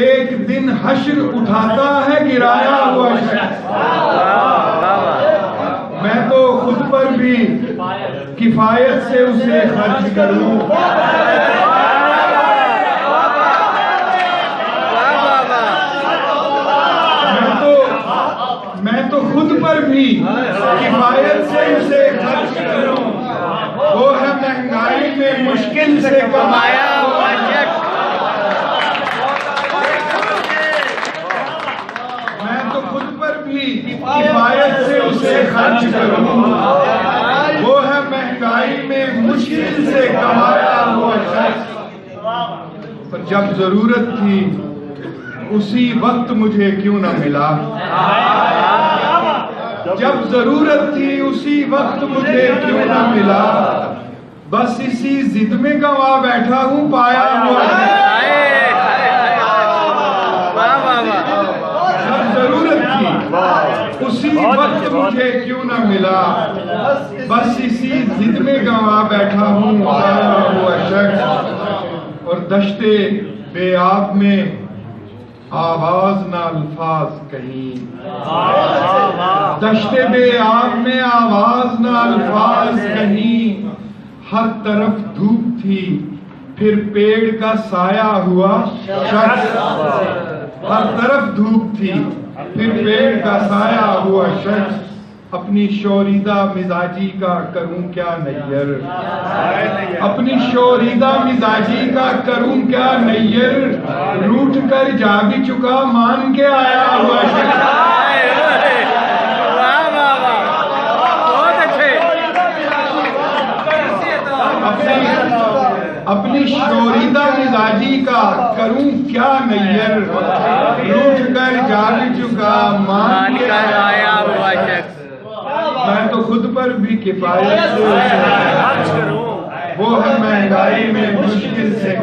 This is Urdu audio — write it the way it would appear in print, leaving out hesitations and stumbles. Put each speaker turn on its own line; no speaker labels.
ایک دن حشر اٹھاتا ہے گرایا ہوا شخص. میں تو خود پر بھی کفایت سے اسے خرچ کروں. میں تو خود پر بھی کفایت سے اسے خرچ کروں. وہ ہے مہنگائی میں مشکل سے کمایا ہوا شخص. میں تو خود پر بھی کفایت سے اسے خرچ کروں. وہ ہے مہنگائی میں مشکل سے کمایا ہوا شخص. پر جب ضرورت تھی اسی وقت مجھے کیوں نہ ملا. جب ضرورت تھی اسی وقت مجھے کیوں نہ ملا. بس اسی ضد میں گنوا بیٹھا ہوں پایا ہوا. جب ضرورت تھی اسی وقت مجھے کیوں نہ ملا. بس اسی ضد میں گنوا بیٹھا ہوں پایا ہوا شخص. اور دشتے بے آب میں آواز نہ الفاظ کہیں. دشتے بے آب میں آواز نہ الفاظ کہیں. ہر طرف دھوپ تھی پھر پیڑ کا سایہ ہوا شخص. ہر طرف دھوپ تھی پھر پیڑ کا سایہ ہوا شخص. اپنی شوریدہ مزاجی کا کروں کیا نیر. اپنی شوریدہ مزاجی کا کروں کیا نیر. روٹ کر جا بھی چکا مان کے آیا ہوا شخص. اپنی شوریدہ مزاجی کا کروں کیا نیر. روٹ کر جا بھی چکا مان کے آیا ہوا شخص. میں تو خود پر بھی کفایت سے. وہ ہے مہنگائی میں مشکل سے